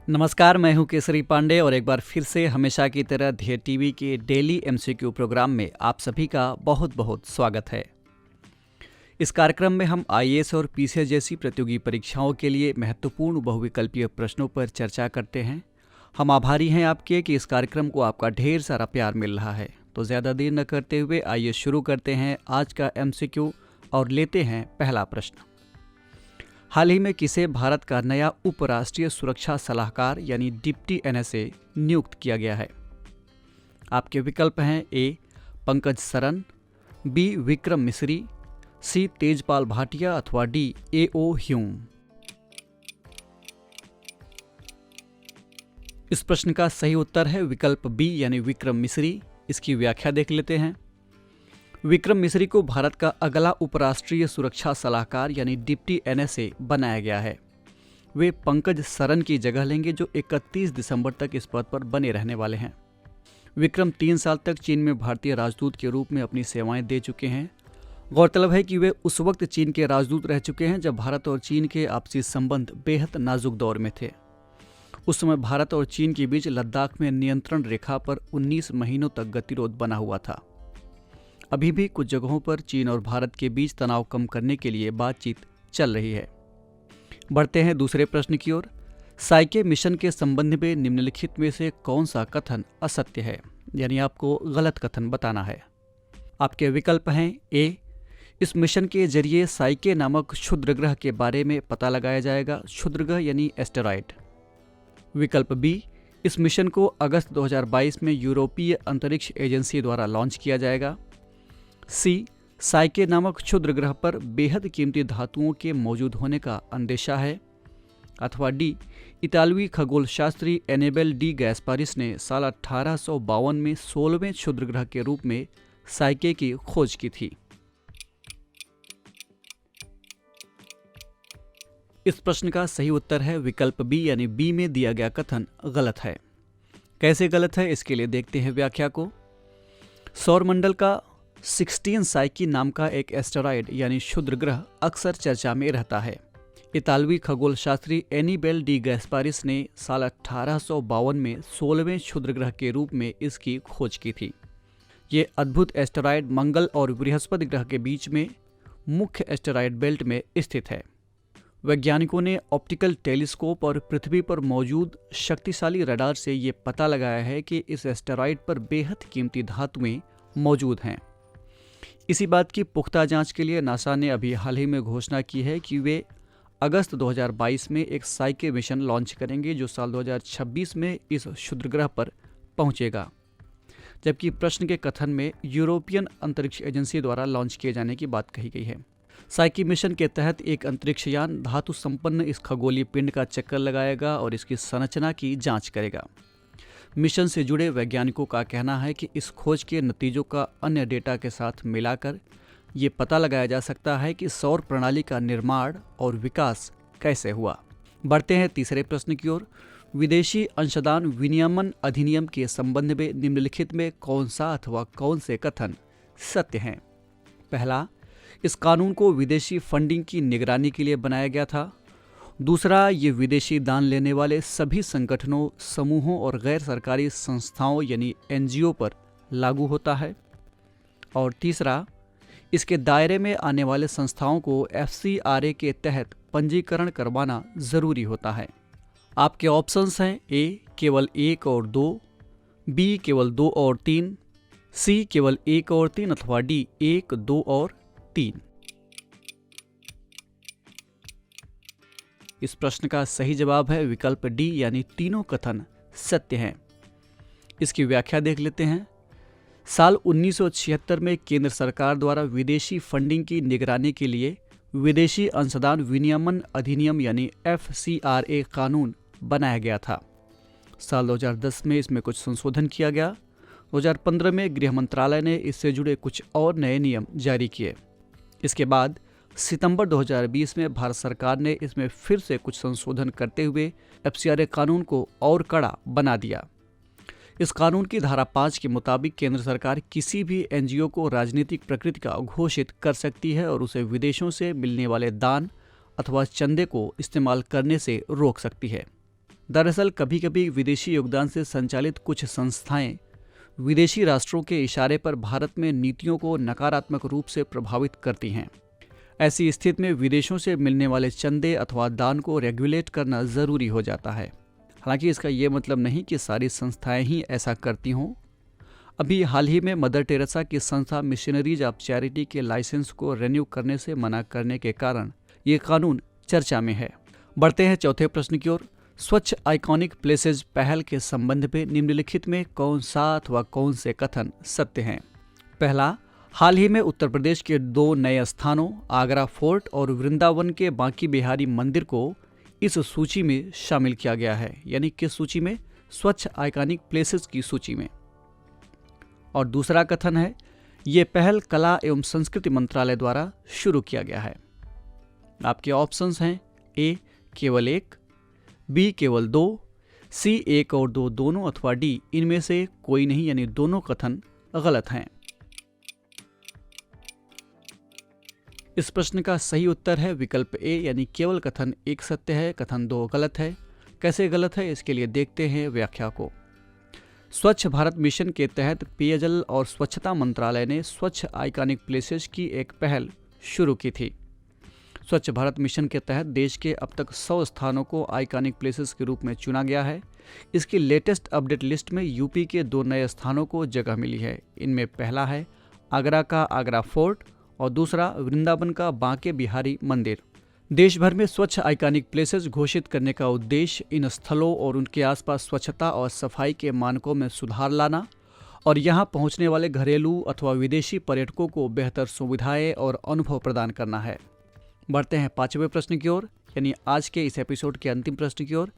नमस्कार, मैं हूं केसरी पांडे और एक बार फिर से हमेशा की तरह ध्येय टीवी के डेली एमसीक्यू प्रोग्राम में आप सभी का बहुत बहुत स्वागत है। इस कार्यक्रम में हम आईएएस और पीसीएस जैसी प्रतियोगी परीक्षाओं के लिए महत्वपूर्ण बहुविकल्पीय प्रश्नों पर चर्चा करते हैं। हम आभारी हैं आपके कि इस कार्यक्रम को आपका ढेर सारा प्यार मिल रहा है। तो ज़्यादा देर न करते हुए आइए शुरू करते हैं आज का एमसीक्यू और लेते हैं पहला प्रश्न। हाल ही में किसे भारत का नया उपराष्ट्रीय सुरक्षा सलाहकार यानी डिप्टी एनएसए नियुक्त किया गया है? आपके विकल्प हैं ए पंकज सरन, बी विक्रम मिस्री, सी तेजपाल भाटिया अथवा डी एओ ह्यूम। इस प्रश्न का सही उत्तर है विकल्प बी यानी विक्रम मिस्री। इसकी व्याख्या देख लेते हैं। विक्रम मिस्री को भारत का अगला उपराष्ट्रीय सुरक्षा सलाहकार यानी डिप्टी एनएसए बनाया गया है। वे पंकज सरन की जगह लेंगे जो 31 दिसंबर तक इस पद पर बने रहने वाले हैं। विक्रम 3 साल तक चीन में भारतीय राजदूत के रूप में अपनी सेवाएं दे चुके हैं। गौरतलब है कि वे उस वक्त चीन के राजदूत रह चुके हैं जब भारत और चीन के आपसी संबंध बेहद नाजुक दौर में थे। उस समय भारत और चीन के बीच लद्दाख में नियंत्रण रेखा पर 19 महीनों तक गतिरोध बना हुआ था। अभी भी कुछ जगहों पर चीन और भारत के बीच तनाव कम करने के लिए बातचीत चल रही है। बढ़ते हैं दूसरे प्रश्न की ओर। साइके मिशन के संबंध में निम्नलिखित में से कौन सा कथन असत्य है, यानी आपको गलत कथन बताना है। आपके विकल्प हैं ए इस मिशन के जरिए साइके नामक क्षुद्र ग्रह के बारे में पता लगाया जाएगा। क्षुद्र ग्रह यानी एस्टेरॉयड। विकल्प बी इस मिशन को अगस्त 2022 में यूरोपीय अंतरिक्ष एजेंसी द्वारा लॉन्च किया जाएगा। सी साइके नामक क्षुद्र ग्रह पर बेहद कीमती धातुओं के मौजूद होने का अंदेशा है। अथवा डी इतालवी खगोल शास्त्री एनेबेल डी गैस्पारिस ने साल 1852 में 16वें क्षुद्र ग्रह के रूप में साइके की खोज की थी। इस प्रश्न का सही उत्तर है विकल्प बी यानी बी में दिया गया कथन गलत है। कैसे गलत है, इसके लिए देखते हैं व्याख्या को। सौरमंडल का 16 साइकी नाम का एक एस्टेरॉयड यानी क्षुद्र ग्रह अक्सर चर्चा में रहता है। इतालवी खगोल शास्त्री एनीबेल डी गैस्पारिस ने साल 1852 में 16वें क्षुद्र ग्रह के रूप में इसकी खोज की थी। ये अद्भुत एस्टेरॉयड मंगल और बृहस्पति ग्रह के बीच में मुख्य एस्टेरॉयड बेल्ट में स्थित है। वैज्ञानिकों ने ऑप्टिकल टेलीस्कोप और पृथ्वी पर मौजूद शक्तिशाली रडार से ये पता लगाया है कि इस एस्टेरॉयड पर बेहद कीमती धातुएं मौजूद हैं। इसी बात की पुख्ता जांच के लिए नासा ने अभी हाल ही में घोषणा की है कि वे अगस्त 2022 में एक साइके मिशन लॉन्च करेंगे जो साल 2026 में इस क्षुद्र ग्रह पर पहुंचेगा। जबकि प्रश्न के कथन में यूरोपियन अंतरिक्ष एजेंसी द्वारा लॉन्च किए जाने की बात कही गई है। साइकी मिशन के तहत एक अंतरिक्ष यान धातु संपन्न इस खगोलीय पिंड का चक्कर लगाएगा और इसकी संरचना की जांच करेगा। मिशन से जुड़े वैज्ञानिकों का कहना है कि इस खोज के नतीजों का अन्य डेटा के साथ मिलाकर ये पता लगाया जा सकता है कि सौर प्रणाली का निर्माण और विकास कैसे हुआ। बढ़ते हैं तीसरे प्रश्न की ओर। विदेशी अंशदान विनियमन अधिनियम के संबंध में निम्नलिखित में कौन सा अथवा कौन से कथन सत्य हैं? पहला, इस कानून को विदेशी फंडिंग की निगरानी के लिए बनाया गया था। दूसरा, ये विदेशी दान लेने वाले सभी संगठनों, समूहों और गैर सरकारी संस्थाओं यानी एनजीओ पर लागू होता है। और तीसरा, इसके दायरे में आने वाले संस्थाओं को एफसीआरए के तहत पंजीकरण करवाना जरूरी होता है। आपके ऑप्शंस हैं ए केवल 1 और 2, बी केवल 2 और 3, सी केवल 1 और 3 अथवा डी 1, 2 और 3। इस प्रश्न का सही जवाब है विकल्प डी यानी तीनों कथन सत्य हैं। इसकी व्याख्या देख लेते हैं। साल 1976 में केंद्र सरकार द्वारा विदेशी फंडिंग की निगरानी के लिए विदेशी अंशदान विनियमन अधिनियम यानी एफसीआरए कानून बनाया गया था। साल 2010 में इसमें कुछ संशोधन किया गया। 2015 में गृह मंत्रालय ने इससे जुड़े कुछ और नए नियम जारी किए। इसके बाद सितंबर 2020 में भारत सरकार ने इसमें फिर से कुछ संशोधन करते हुए एफसीआरए कानून को और कड़ा बना दिया। इस कानून की धारा 5 के मुताबिक केंद्र सरकार किसी भी एनजीओ को राजनीतिक प्रकृति का घोषित कर सकती है और उसे विदेशों से मिलने वाले दान अथवा चंदे को इस्तेमाल करने से रोक सकती है। दरअसल कभी कभी विदेशी योगदान से संचालित कुछ संस्थाएं विदेशी राष्ट्रों के इशारे पर भारत में नीतियों को नकारात्मक रूप से प्रभावित करती हैं। ऐसी स्थिति में विदेशों से मिलने वाले चंदे अथवा दान को रेगुलेट करना जरूरी हो जाता है। हालांकि इसका ये मतलब नहीं कि सारी संस्थाएं ही ऐसा करती हों। अभी हाल ही में मदर टेरेसा की संस्था मिशनरीज ऑफ चैरिटी के लाइसेंस को रेन्यू करने से मना करने के कारण ये कानून चर्चा में है। बढ़ते हैं चौथे प्रश्न की ओर। स्वच्छ आइकॉनिक प्लेसेज पहल के संबंध में निम्नलिखित में कौन सा अथवा कौन से कथन सत्य हैं? पहला, हाल ही में उत्तर प्रदेश के 2 नए स्थानों आगरा फोर्ट और वृंदावन के बांकी बिहारी मंदिर को इस सूची में शामिल किया गया है। यानी किस सूची में? स्वच्छ आइकॉनिक प्लेसेज की सूची में। और दूसरा कथन है, ये पहल कला एवं संस्कृति मंत्रालय द्वारा शुरू किया गया है। आपके ऑप्शंस हैं ए केवल 1, बी केवल 2, सी 1 और 2 दोनों अथवा डी इनमें से कोई नहीं, यानी दोनों कथन गलत हैं। इस प्रश्न का सही उत्तर है विकल्प ए, यानी केवल कथन 1 सत्य है, कथन 2 गलत है। कैसे गलत है, इसके लिए देखते हैं व्याख्या को। स्वच्छ भारत मिशन के तहत पेयजल और स्वच्छता मंत्रालय ने स्वच्छ आइकॉनिक प्लेसेस की एक पहल शुरू की थी। स्वच्छ भारत मिशन के तहत देश के अब तक 100 स्थानों को आइकॉनिक प्लेसेस के रूप में चुना गया है। इसकी लेटेस्ट अपडेट लिस्ट में यूपी के 2 नए स्थानों को जगह मिली है। इनमें पहला है आगरा का आगरा फोर्ट और दूसरा वृंदावन का बांके बिहारी मंदिर। देश भर में स्वच्छ आइकॉनिक प्लेसेस घोषित करने का उद्देश्य इन स्थलों और उनके आसपास स्वच्छता और सफाई के मानकों में सुधार लाना और यहां पहुंचने वाले घरेलू अथवा विदेशी पर्यटकों को बेहतर सुविधाएं और अनुभव प्रदान करना है। बढ़ते हैं 5वें प्रश्न की ओर, यानी आज के इस एपिसोड के अंतिम प्रश्न की ओर।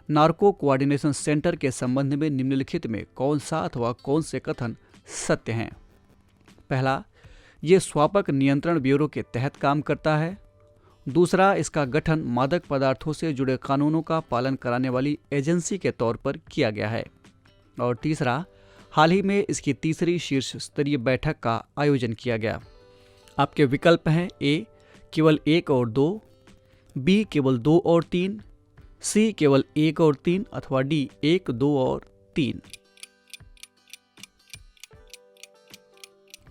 नार्को कोऑर्डिनेशन सेंटर के संबंध में निम्नलिखित में कौन सा अथवा कौन से कथन सत्य हैं? पहला, ये स्वापक नियंत्रण ब्यूरो के तहत काम करता है। दूसरा, इसका गठन मादक पदार्थों से जुड़े कानूनों का पालन कराने वाली एजेंसी के तौर पर किया गया है। और तीसरा, हाल ही में इसकी तीसरी शीर्ष स्तरीय बैठक का आयोजन किया गया। आपके विकल्प हैं ए केवल 1 और 2, बी केवल 2 और 3, सी केवल 1 और 3 अथवा डी 1, 2 और 3।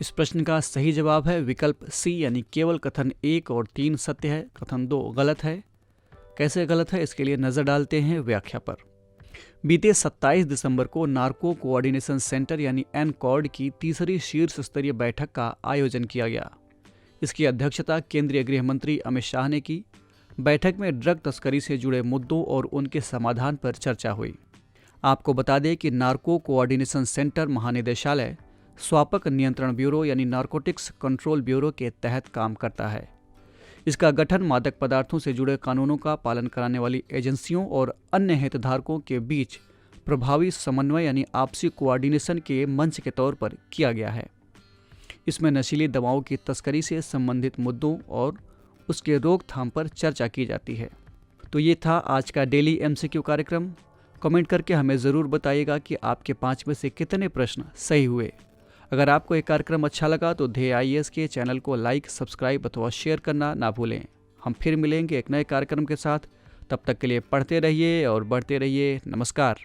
इस प्रश्न का सही जवाब है विकल्प सी, यानी केवल कथन 1 और 3 सत्य है, कथन 2 गलत है। कैसे गलत है, इसके लिए नजर डालते हैं व्याख्या पर। बीते 27 दिसंबर को नार्को कोऑर्डिनेशन सेंटर यानी एनकॉर्ड की तीसरी शीर्ष स्तरीय बैठक का आयोजन किया गया। इसकी अध्यक्षता केंद्रीय गृह मंत्री अमित शाह ने की। बैठक में ड्रग तस्करी से जुड़े मुद्दों और उनके समाधान पर चर्चा हुई। आपको बता दें कि नार्को कोऑर्डिनेशन सेंटर महानिदेशालय स्वापक नियंत्रण ब्यूरो यानी नार्कोटिक्स कंट्रोल ब्यूरो के तहत काम करता है। इसका गठन मादक पदार्थों से जुड़े कानूनों का पालन कराने वाली एजेंसियों और अन्य हितधारकों के बीच प्रभावी समन्वय यानी आपसी कोऑर्डिनेशन के मंच के तौर पर किया गया है। इसमें नशीली दवाओं की तस्करी से संबंधित मुद्दों और उसके रोकथाम पर चर्चा की जाती है। तो ये था आज का डेली MCQ कार्यक्रम। कमेंट करके हमें ज़रूर बताइएगा कि आपके 5 में से कितने प्रश्न सही हुए। अगर आपको ये कार्यक्रम अच्छा लगा तो ध्येय IAS के चैनल को लाइक, सब्सक्राइब अथवा शेयर करना ना भूलें। हम फिर मिलेंगे एक नए कार्यक्रम के साथ। तब तक के लिए पढ़ते रहिए और बढ़ते रहिए। नमस्कार।